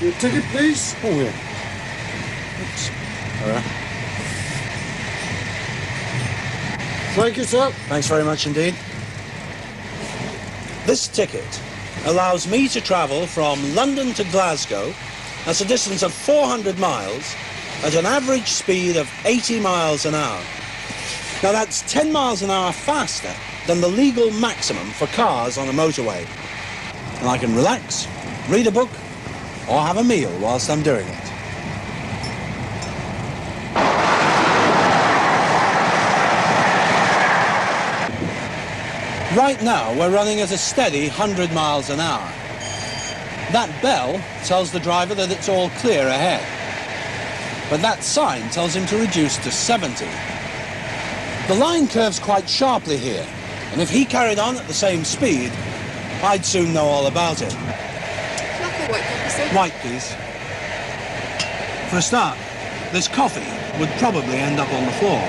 Your ticket, please. Oh, yeah. Oops. All right. Thank you, sir. Thanks very much indeed. This ticket allows me to travel from London to Glasgow. That's a distance of 400 miles at an average speed of 80 miles an hour. Now that's 10 miles an hour faster than the legal maximum for cars on a motorway. And I can relax, read a book, or have a meal whilst I'm doing it. Right now, we're running at a steady 100 miles an hour. That bell tells the driver that it's all clear ahead. But that sign tells him to reduce to 70. The line curves quite sharply here, and if he carried on at the same speed, I'd soon know all about it. White, please. For a start, this coffee would probably end up on the floor.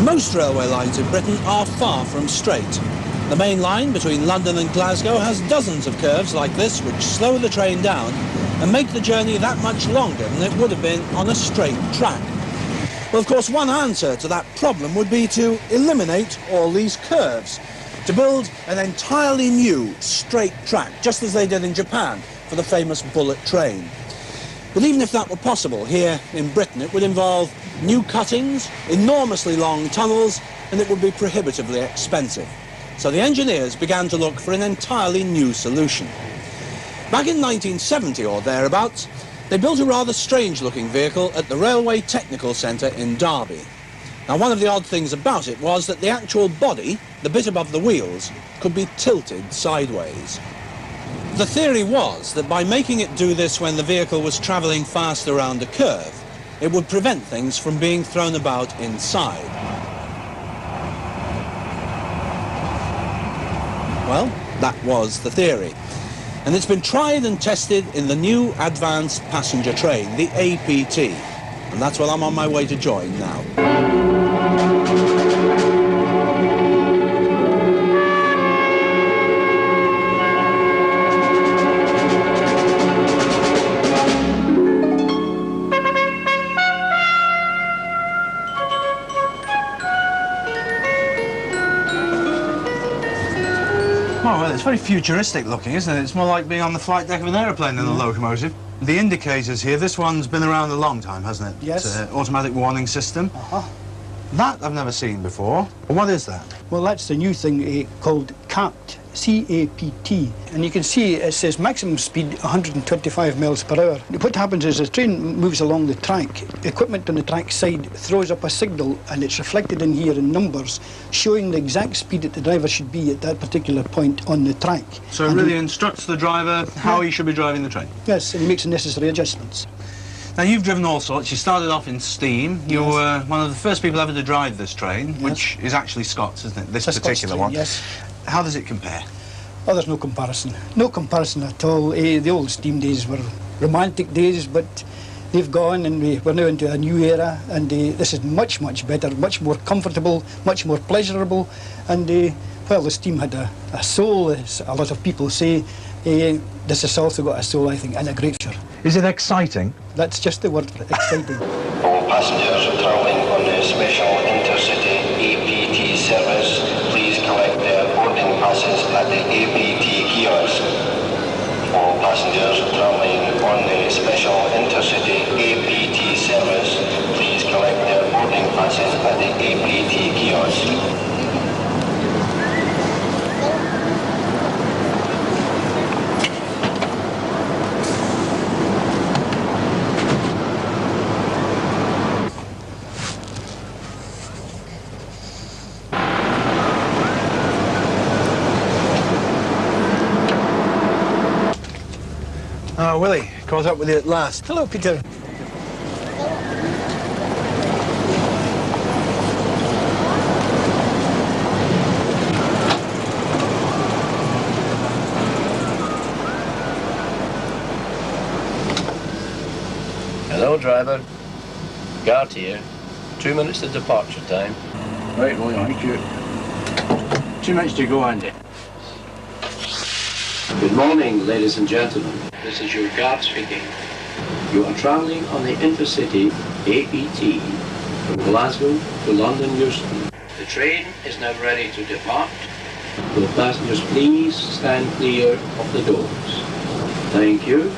Most railway lines in Britain are far from straight. The main line between London and Glasgow has dozens of curves like this which slow the train down and make the journey that much longer than it would have been on a straight track. Well, of course, one answer to that problem would be to eliminate all these curves, to build an entirely new straight track, just as they did in Japan for the famous bullet train. But even if that were possible here in Britain, it would involve new cuttings, enormously long tunnels, and it would be prohibitively expensive. So the engineers began to look for an entirely new solution. Back in 1970 or thereabouts, they built a rather strange-looking vehicle at the Railway Technical Centre in Derby. Now, one of the odd things about it was that the actual body, the bit above the wheels, could be tilted sideways. The theory was that by making it do this when the vehicle was travelling fast around a curve, it would prevent things from being thrown about inside. Well, that was the theory. And it's been tried and tested in the new Advanced Passenger Train, the APT. And that's what I'm on my way to join now. Oh, well, it's very futuristic looking, isn't it? It's more like being on the flight deck of an aeroplane than a locomotive. The indicators here, this one's been around a long time, hasn't it? Yes. It's an automatic warning system. That I've never seen before. What is that? Well, that's the new thing called CAPT, C-A-P-T. And you can see it says maximum speed 125 miles per hour. What happens is the train moves along the track. Equipment on the track side throws up a signal and it's reflected in here in numbers showing the exact speed that the driver should be at that particular point on the track. So it really instructs the driver how he should be driving the train? Yes, and he makes the necessary adjustments. Now, you've driven all sorts. You started off in steam. You were one of the first people ever to drive this train, which is actually Scots, isn't it? This particular one. Yes. How does it compare? Oh, there's no comparison. No comparison at all. The old steam days were romantic days, but they've gone and we're now into a new era, and this is much, much better, much more comfortable, much more pleasurable, and well, the steam had a soul, as a lot of people say. This has also got a soul, I think, and a great future. Is it exciting? That's just the word, exciting. All passengers travelling on the special intercity APT service, please collect their boarding passes at the APT kiosk. All passengers travelling on the special intercity APT service, please collect their boarding passes at the APT kiosk. Oh, Willie, caught up with you at last. Hello, Peter. Hello, driver. Guard here. 2 minutes to departure time. Right, well, thank you. 2 minutes to go, Andy. Good morning, ladies and gentlemen. This is your guard speaking. You are travelling on the Intercity APT from Glasgow to London Euston. The train is now ready to depart. Will passengers please stand clear of the doors? Thank you.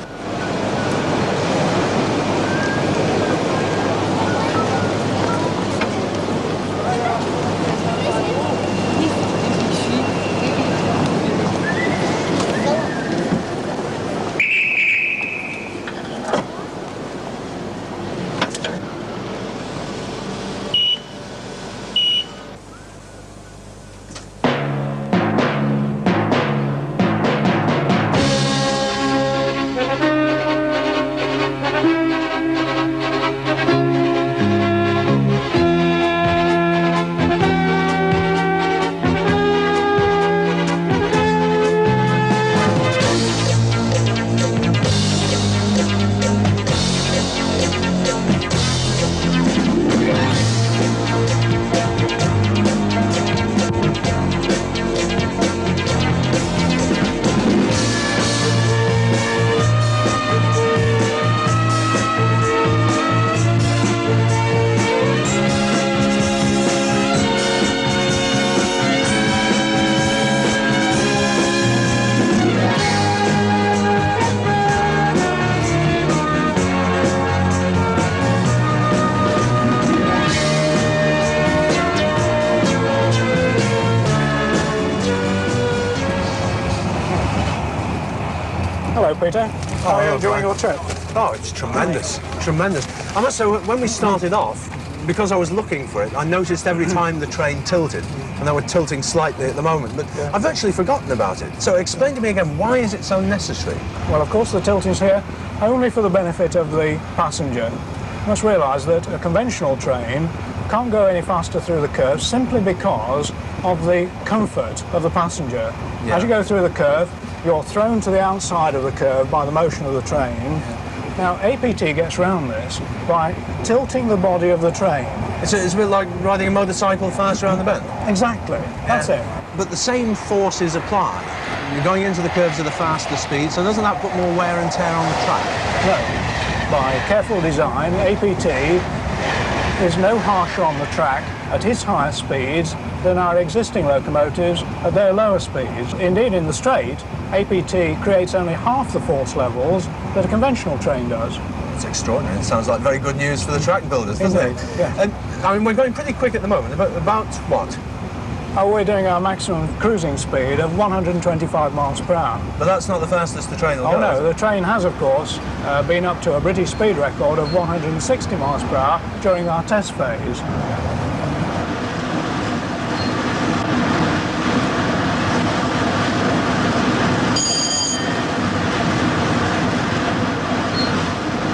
Hello, Peter. How are you enjoying your trip? Oh, it's tremendous, tremendous. I must say, when we started off, because I was looking for it, I noticed every time the train tilted, and they were tilting slightly at the moment, but I've actually forgotten about it. So explain to me again, why is it so necessary? Well, of course, the tilting's here only for the benefit of the passenger. You must realise that a conventional train can't go any faster through the curve simply because of the comfort of the passenger. Yeah. As you go through the curve, you're thrown to the outside of the curve by the motion of the train. Now, APT gets around this by tilting the body of the train. It's a bit like riding a motorcycle fast around the bend. Exactly, that's it. But the same forces apply. You're going into the curves at a faster speed, so doesn't that put more wear and tear on the track? No. By careful design, APT is no harsher on the track at its higher speeds than our existing locomotives at their lower speeds. Indeed, in the straight, APT creates only half the force levels that a conventional train does. It's extraordinary. It sounds like very good news for the track builders, doesn't Indeed, it? yeah. And I mean, we're going pretty quick at the moment. About what? Oh, we're doing our maximum cruising speed of 125 miles per hour. But that's not the fastest the train will go. Oh no, is it? the train has, of course, been up to a British speed record of 160 miles per hour during our test phase.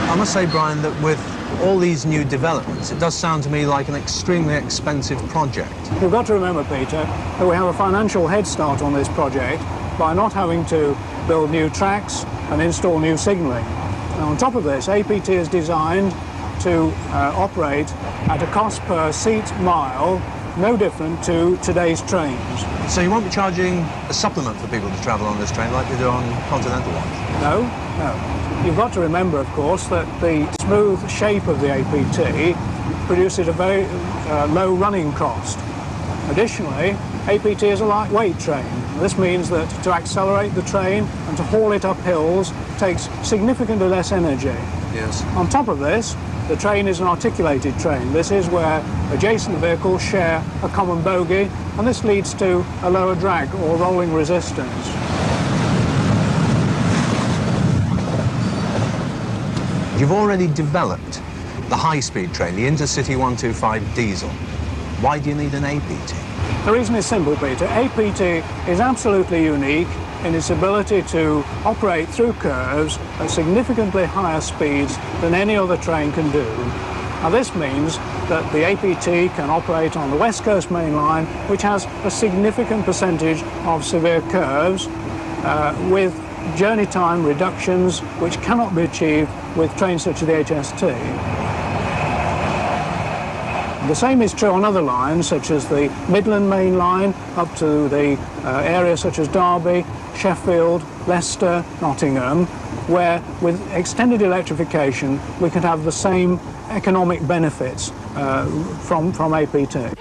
I must say, Brian, that with all these new developments, it does sound to me like an extremely expensive project. You've got to remember, Peter, that we have a financial head start on this project by not having to build new tracks and install new signalling. Now, on top of this, APT is designed to operate at a cost per seat mile no different to today's trains. So you won't be charging a supplement for people to travel on this train like you do on continental ones? No, no. You've got to remember, of course, that the smooth shape of the APT produces a very low running cost. Additionally, APT is a lightweight train. This means that to accelerate the train and to haul it up hills takes significantly less energy. Yes. On top of this, the train is an articulated train. This is where adjacent vehicles share a common bogie, and this leads to a lower drag or rolling resistance. You've already developed the high-speed train, the Intercity 125 diesel. Why do you need an APT? The reason is simple, Peter. APT is absolutely unique in its ability to operate through curves at significantly higher speeds than any other train can do. Now, this means that the APT can operate on the West Coast Main Line, which has a significant percentage of severe curves, with journey time reductions which cannot be achieved with trains such as the HST. The same is true on other lines, such as the Midland Main Line, up to the areas such as Derby, Sheffield, Leicester, Nottingham, where with extended electrification we could have the same economic benefits from APT.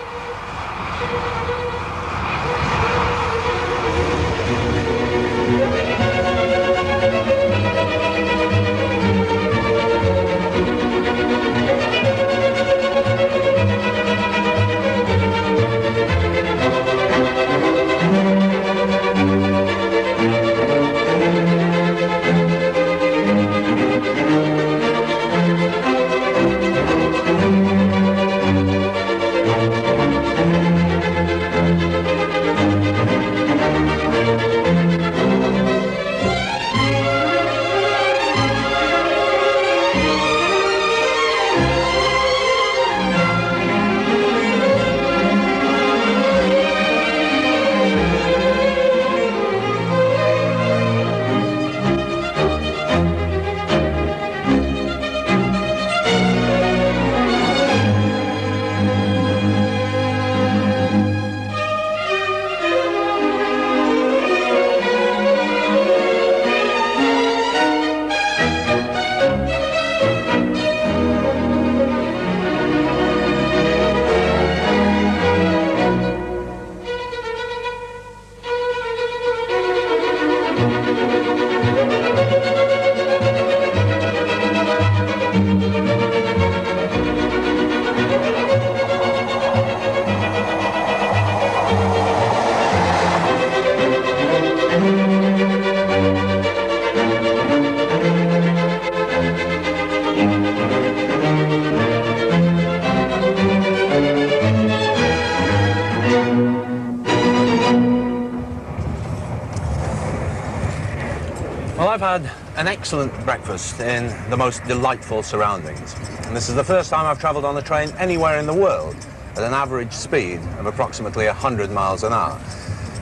Well, I've had an excellent breakfast in the most delightful surroundings. And this is the first time I've travelled on a train anywhere in the world at an average speed of approximately 100 miles an hour.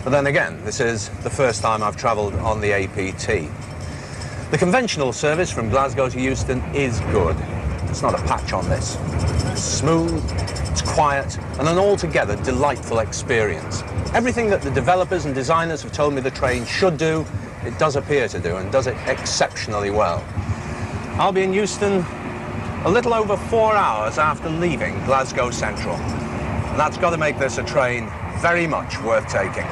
But then again, this is the first time I've travelled on the APT. The conventional service from Glasgow to Euston is good. It's not a patch on this. It's smooth, it's quiet, and an altogether delightful experience. Everything that the developers and designers have told me the train should do, it does appear to do, and does it exceptionally well. I'll be in Euston a little over 4 hours after leaving Glasgow Central. And that's got to make this a train very much worth taking.